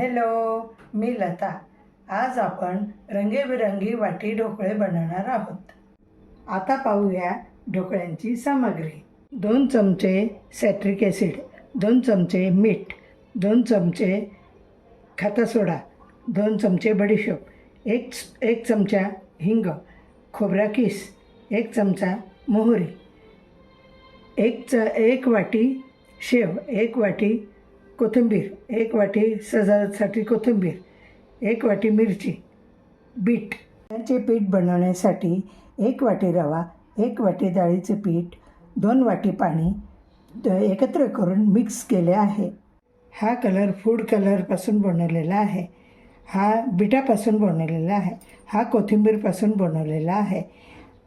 Hello, मी लता. आज आपण रंगीबेरंगी वाटी ढोकळे बनवणार आहोत. आता पाहूया ढोकळ्यांची सामग्री. 2 चमचे सॅट्रिक ॲसिड, 2 चमचे मीठ, 2 चमचे खाता सोडा, 2 चमचे बडीशोप, एक चमचा हिंग, खोबरा किस, 1 चमचा मोहरी, एक वाटी शेव, 1 वाटी कोथिंबीर, 1 वाटी सजावटीसाठी कोथिंबीर, 1 वाटी मिरची, बीट. याचे पीठ बनवण्यासाठी 1 वाटी रवा, 1 वाटी डाळीचे पीठ, 2 वाटी पाणी एकत्र करून मिक्स केले आहे. हा कलर फूड कलरपासून बनवलेला आहे. हा बिटापासून बनवलेला आहे. हा कोथिंबीरपासून बनवलेला आहे.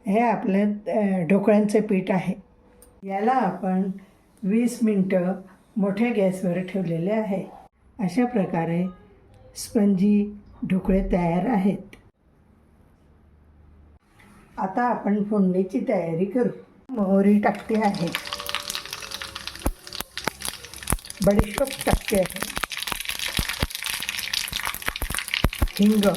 हे आपलं ढोकळ्यांचे पीठ आहे. याला आपण 20 मिनटं मोठ्या गॅसवर ठेवलेले आहे. अशा प्रकारे स्पंजी ढोकळे तयार आहेत. आता आपण फोडणीची तयारी करू. मोहरी टाकते आहे, बडीशोप टाकते आहे, हिंग,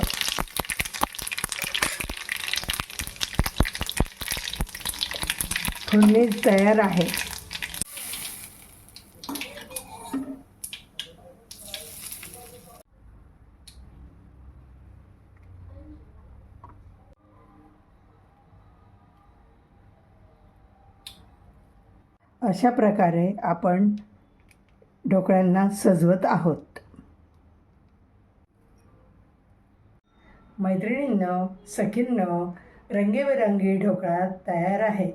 फोडणी तयार आहे. अशा प्रकारे आपण ढोकळ्यांना सजवत आहोत. मैत्रिणींनो, सखींनो, रंगीबेरंगी ढोकळा तयार आहे.